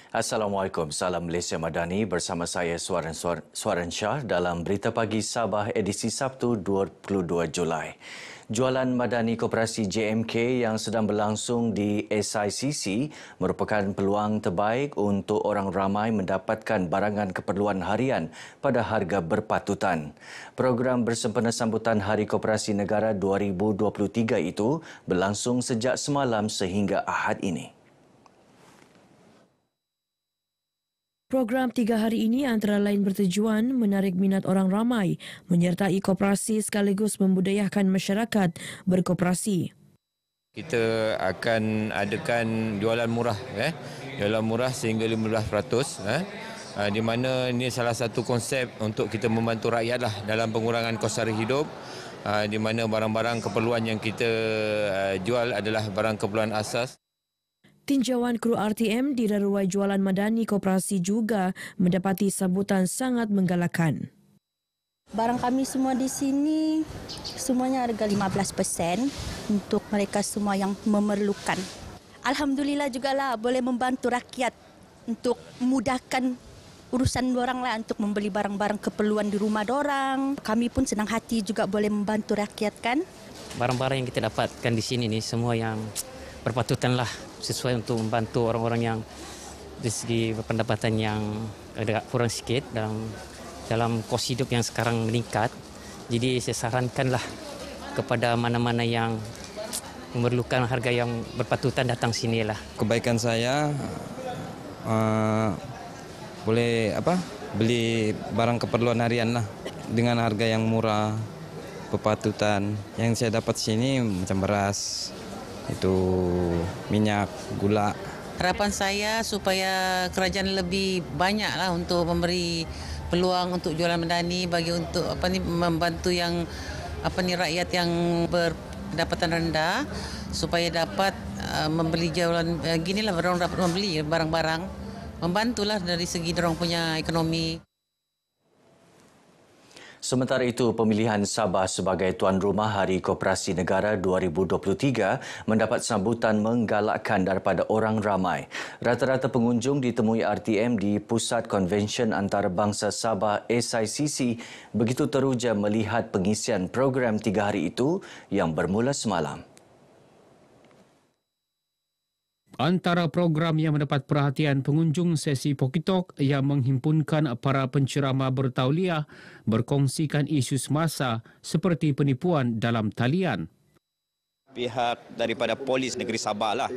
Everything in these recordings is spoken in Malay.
Assalamualaikum, salam Malaysia Madani bersama saya Suaran Shah dalam Berita Pagi Sabah edisi Sabtu 22 Julai. Jualan Madani Koperasi JMK yang sedang berlangsung di SICC merupakan peluang terbaik untuk orang ramai mendapatkan barangan keperluan harian pada harga berpatutan. Program bersempena sambutan Hari Koperasi Negara 2023 itu berlangsung sejak semalam sehingga Ahad ini. Program 3 hari ini antara lain bertujuan menarik minat orang ramai menyertai koperasi sekaligus membudayakan masyarakat berkoperasi. Kita akan adakan jualan murah, jualan murah sehingga 15%, di mana ini salah satu konsep untuk kita membantu rakyat lah dalam pengurangan kos sara hidup, di mana barang-barang keperluan yang kita jual adalah barang keperluan asas. Tinjauan kru RTM di Laruai Jualan Madani Koperasi juga mendapati sambutan sangat menggalakkan. Barang kami semua di sini semuanya harga 15% untuk mereka semua yang memerlukan. Alhamdulillah jugalah boleh membantu rakyat untuk memudahkan urusan dorang lah untuk membeli barang-barang keperluan di rumah dorang. Kami pun senang hati juga boleh membantu rakyat kan. Barang-barang yang kita dapatkan di sini ni semua yang berpatutan lah sesuai untuk membantu orang-orang yang dari segi pendapatan yang agak kurang sikit dalam kos hidup yang sekarang meningkat. Jadi saya sarankanlah kepada mana-mana yang memerlukan harga yang berpatutan datang sinilah. Kebaikan saya boleh beli barang keperluan harian lah dengan harga yang murah, berpatutan. Yang saya dapat sini macam beras, itu minyak, gula. Harapan saya supaya kerajaan lebih banyaklah untuk memberi peluang untuk jualan Madani bagi untuk membantu yang rakyat yang berpendapatan rendah supaya dapat membeli jualan ginilah, orang dapat membeli barang-barang, membantulah dari segi dorang punya ekonomi. Sementara itu, pemilihan Sabah sebagai tuan rumah Hari Koperasi Negara 2023 mendapat sambutan menggalakkan daripada orang ramai. Rata-rata pengunjung ditemui RTM di Pusat Konvensyen Antarabangsa Sabah SICC begitu teruja melihat pengisian program 3 hari itu yang bermula semalam. Antara program yang mendapat perhatian pengunjung sesi Pokitok yang menghimpunkan para penceramah bertauliah berkongsikan isu semasa seperti penipuan dalam talian. Pihak daripada Polis Negeri Sabah lah,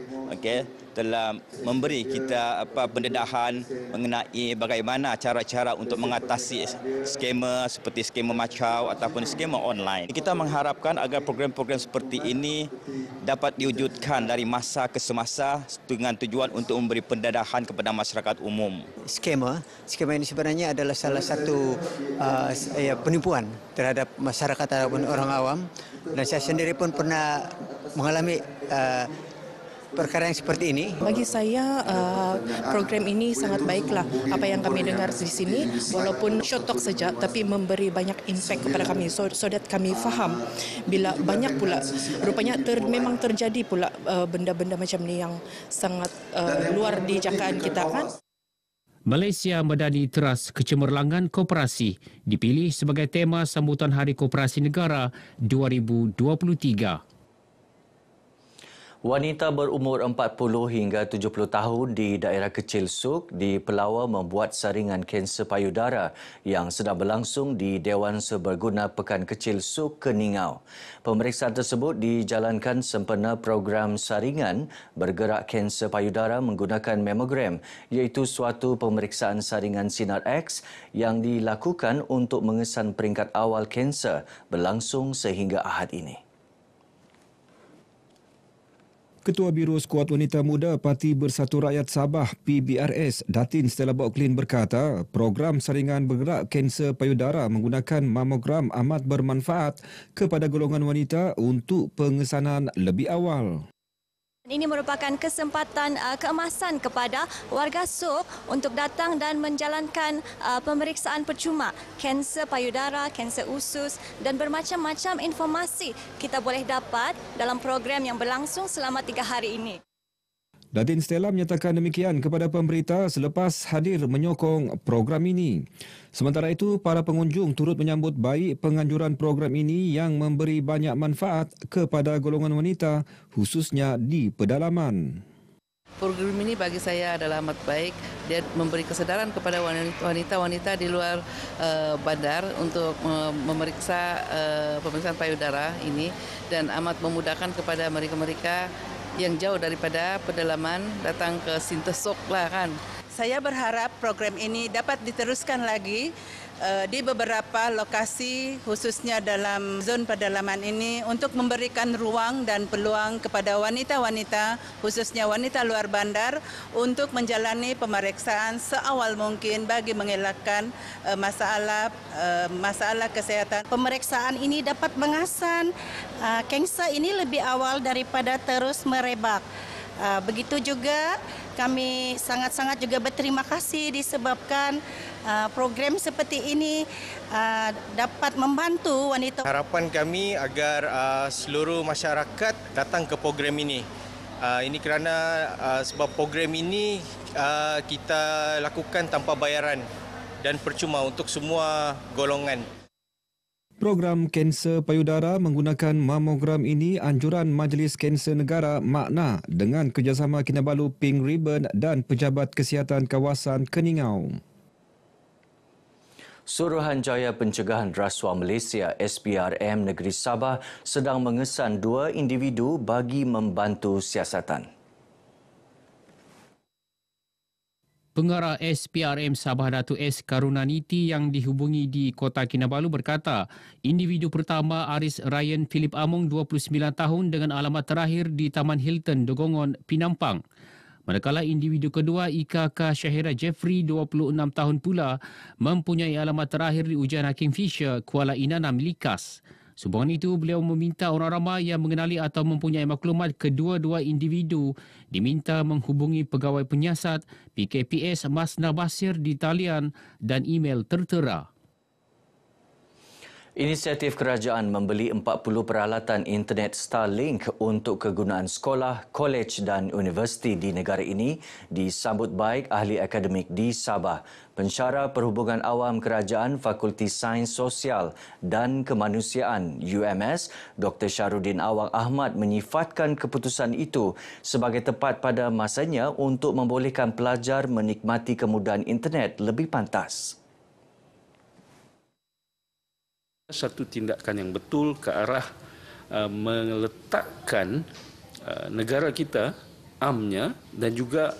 telah memberi kita pendedahan mengenai bagaimana cara-cara untuk mengatasi skema seperti skema macau ataupun skema online. Kita mengharapkan agar program-program seperti ini dapat diwujudkan dari masa ke semasa dengan tujuan untuk memberi pendedahan kepada masyarakat umum. Skema ini sebenarnya adalah salah satu penipuan terhadap masyarakat ataupun orang awam, dan saya sendiri pun pernah mengalami perkara yang seperti ini. Bagi saya program ini sangat baiklah. Apa yang kami dengar di sini walaupun short talk saja tapi memberi banyak impact kepada kami so that kami faham bila banyak pula rupanya memang terjadi pula benda-benda macam ni yang sangat luar dijangkaan kita kan. Malaysia Madani Teras Kecemerlangan Koperasi dipilih sebagai tema sambutan Hari Koperasi Negara 2023. Wanita berumur 40 hingga 70 tahun di daerah Kecil Suk di Pelawa membuat saringan kanser payudara yang sedang berlangsung di Dewan Seberguna Pekan Kecil Suk Keningau. Pemeriksaan tersebut dijalankan sempena program saringan bergerak kanser payudara menggunakan mamogram, iaitu suatu pemeriksaan saringan sinar X yang dilakukan untuk mengesan peringkat awal kanser berlangsung sehingga Ahad ini. Ketua Biro Skuad Wanita Muda Parti Bersatu Rakyat Sabah PBRS, Datin Stella Boklin berkata, program saringan bergerak kanser payudara menggunakan mamogram amat bermanfaat kepada golongan wanita untuk pengesanan lebih awal. Ini merupakan kesempatan keemasan kepada warga Suk untuk datang dan menjalankan pemeriksaan percuma kanser payudara, kanser usus dan bermacam-macam informasi kita boleh dapat dalam program yang berlangsung selama 3 hari ini. Datin Stella menyatakan demikian kepada pemberita selepas hadir menyokong program ini. Sementara itu, para pengunjung turut menyambut baik penganjuran program ini yang memberi banyak manfaat kepada golongan wanita, khususnya di pedalaman. Program ini bagi saya adalah amat baik. Dia memberi kesedaran kepada wanita-wanita di luar bandar untuk memeriksa pemeriksaan payudara ini dan amat memudahkan kepada mereka-mereka yang jauh daripada pedalaman datang ke Sintesok lah kan. Saya berharap program ini dapat diteruskan lagi di beberapa lokasi khususnya dalam zon pedalaman ini untuk memberikan ruang dan peluang kepada wanita-wanita khususnya wanita luar bandar untuk menjalani pemeriksaan seawal mungkin bagi mengelakkan masalah kesehatan. Pemeriksaan ini dapat mengasah kanser ini lebih awal daripada terus merebak. Begitu juga kami sangat-sangat juga berterima kasih disebabkan program seperti ini dapat membantu wanita. Harapan kami agar seluruh masyarakat datang ke program ini. Ini kerana sebab program ini kita lakukan tanpa bayaran dan percuma untuk semua golongan. Program kanser payudara menggunakan mamogram ini anjuran Majlis Kanser Negara Makna dengan kerjasama Kinabalu Pink Ribbon dan Pejabat Kesihatan Kawasan Keningau. Suruhanjaya Pencegahan Rasuah Malaysia SPRM Negeri Sabah sedang mengesan 2 individu bagi membantu siasatan. Pengarah SPRM Sabah Datuk S. Karunaniti yang dihubungi di Kota Kinabalu berkata, individu pertama Aris Ryan Philip Among 29 tahun dengan alamat terakhir di Taman Hilton, Dogongon, Pinampang. Manakala individu kedua Ika K. Syahira Jeffrey 26 tahun pula mempunyai alamat terakhir di Ujian Hakim Fisher, Kuala Inanam, Likas. Sehubungan itu, beliau meminta orang ramai yang mengenali atau mempunyai maklumat kedua-dua individu diminta menghubungi pegawai penyiasat PKPS Masna Basir di talian dan email tertera. Inisiatif kerajaan membeli 40 peralatan internet Starlink untuk kegunaan sekolah, kolej dan universiti di negara ini disambut baik ahli akademik di Sabah. Pensyarah Perhubungan Awam Kerajaan Fakulti Sains Sosial dan Kemanusiaan UMS, Dr. Syahrudin Awang Ahmad menyifatkan keputusan itu sebagai tepat pada masanya untuk membolehkan pelajar menikmati kemudahan internet lebih pantas. Satu tindakan yang betul ke arah meletakkan negara kita, amnya dan juga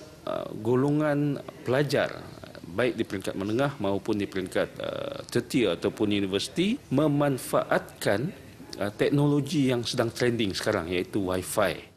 golongan pelajar baik di peringkat menengah maupun di peringkat tertiar ataupun universiti memanfaatkan teknologi yang sedang trending sekarang iaitu Wi-Fi.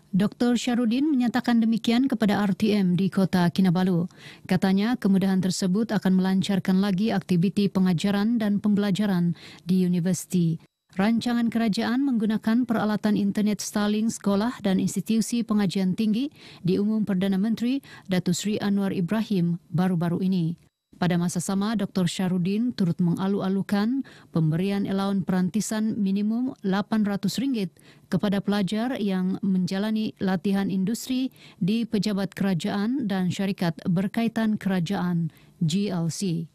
Dr. Syahrudin menyatakan demikian kepada RTM di Kota Kinabalu. Katanya kemudahan tersebut akan melancarkan lagi aktiviti pengajaran dan pembelajaran di universiti. Rancangan kerajaan menggunakan peralatan internet Starlink sekolah dan institusi pengajian tinggi diumum Perdana Menteri Datuk Seri Anwar Ibrahim baru-baru ini. Pada masa sama, Dr. Syahrudin turut mengalu-alukan pemberian allowance perantisan minimum RM800 kepada pelajar yang menjalani latihan industri di pejabat kerajaan dan syarikat berkaitan kerajaan GLC.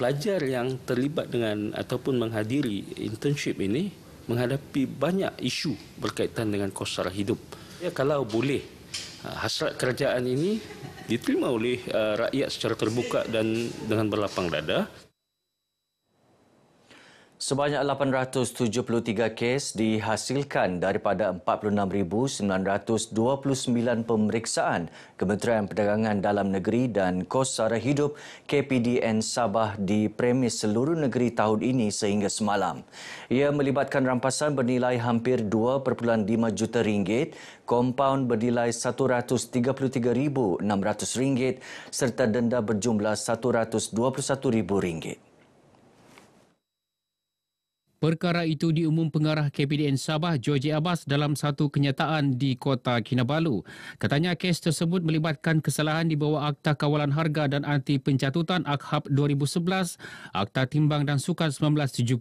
Pelajar yang terlibat dengan ataupun menghadiri internship ini menghadapi banyak isu berkaitan dengan kos sara hidup. Ya, kalau boleh hasrat kerajaan ini diterima oleh rakyat secara terbuka dan dengan berlapang dada. Sebanyak 873 kes dihasilkan daripada 46,929 pemeriksaan Kementerian Perdagangan Dalam Negeri dan Kos Sara Hidup KPDN Sabah di premis seluruh negeri tahun ini sehingga semalam. Ia melibatkan rampasan bernilai hampir RM2.5 juta, kompaun bernilai RM133,600 serta denda berjumlah RM121,000. Perkara itu diumum pengarah KPDN Sabah, George Abbas dalam satu kenyataan di Kota Kinabalu. Katanya kes tersebut melibatkan kesalahan di bawah Akta Kawalan Harga dan Anti Pencatutan AKHAP 2011, Akta Timbang dan Sukan 1972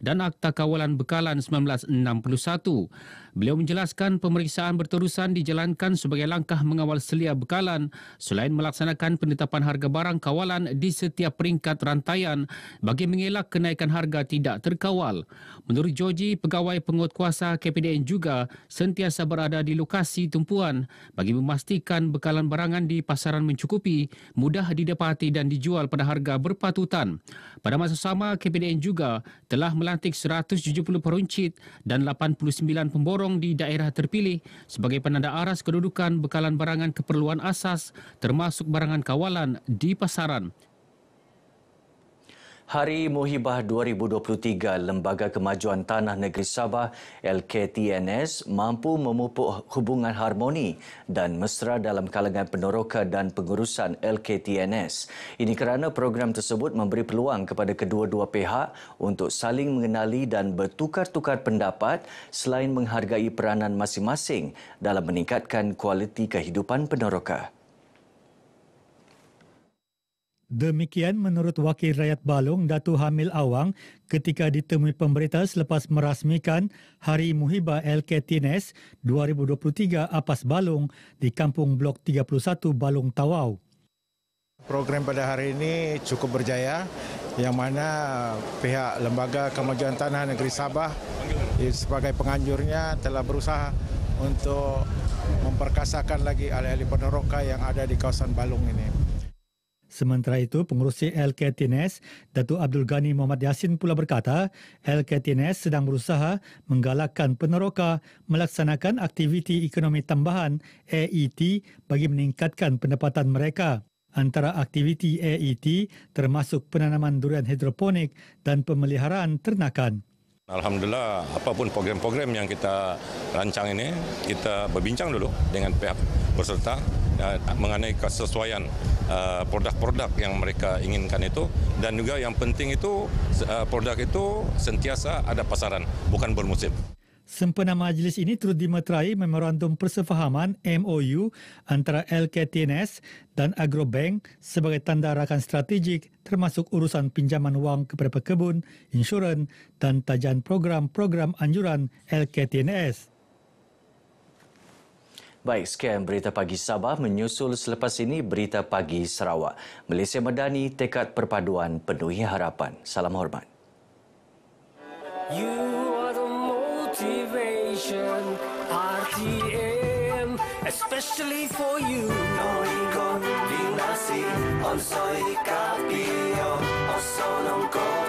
dan Akta Kawalan Bekalan 1961. Beliau menjelaskan pemeriksaan berterusan dijalankan sebagai langkah mengawal selia bekalan selain melaksanakan penetapan harga barang kawalan di setiap peringkat rantaian bagi mengelak kenaikan harga tidak terkawal. Menurut Georgie, pegawai penguatkuasa KPDN juga sentiasa berada di lokasi tumpuan bagi memastikan bekalan barangan di pasaran mencukupi, mudah didapati dan dijual pada harga berpatutan. Pada masa sama, KPDN juga telah melantik 170 peruncit dan 89 pemborong di daerah terpilih sebagai penanda aras kedudukan bekalan barangan keperluan asas termasuk barangan kawalan di pasaran. Hari Muhibah 2023, Lembaga Kemajuan Tanah Negeri Sabah LKTNS mampu memupuk hubungan harmoni dan mesra dalam kalangan peneroka dan pengurusan LKTNS. Ini kerana program tersebut memberi peluang kepada kedua-dua pihak untuk saling mengenali dan bertukar-tukar pendapat selain menghargai peranan masing-masing dalam meningkatkan kualiti kehidupan peneroka. Demikian menurut Wakil Rakyat Balong, Datuk Hamil Awang ketika ditemui pemberita selepas merasmikan Hari Muhibah LKTNS 2023 Apas Balong di Kampung Blok 31 Balong Tawau. Program pada hari ini cukup berjaya yang mana pihak Lembaga Kemajuan Tanah Negeri Sabah sebagai penganjurnya telah berusaha untuk memperkasakan lagi ahli-ahli peneroka yang ada di kawasan Balong ini. Sementara itu, pengurusi LKTNS, Datuk Abdul Ghani Muhammad Yassin pula berkata, LKTNS sedang berusaha menggalakkan peneroka melaksanakan aktiviti ekonomi tambahan AET bagi meningkatkan pendapatan mereka. Antara aktiviti AET termasuk penanaman durian hidroponik dan pemeliharaan ternakan. Alhamdulillah, apapun program-program yang kita rancang ini, kita berbincang dulu dengan pihak peserta mengenai kesesuaian produk-produk yang mereka inginkan itu, dan juga yang penting itu produk itu sentiasa ada pasaran, bukan bermusim. Sempena majlis ini turut dimeterai Memorandum Persefahaman MOU antara LKTNS dan Agrobank sebagai tanda rakan strategik termasuk urusan pinjaman wang kepada pekebun, insurans dan tajan program-program anjuran LKTNS. Baik, sekian Berita Pagi Sabah. Menyusul selepas ini Berita Pagi Sarawak. Malaysia Madani, tekad perpaduan penuhi harapan. Salam hormat. You are the motivation, RTM, especially for you. Noingon dinasi, onsoi kapio, osonongko.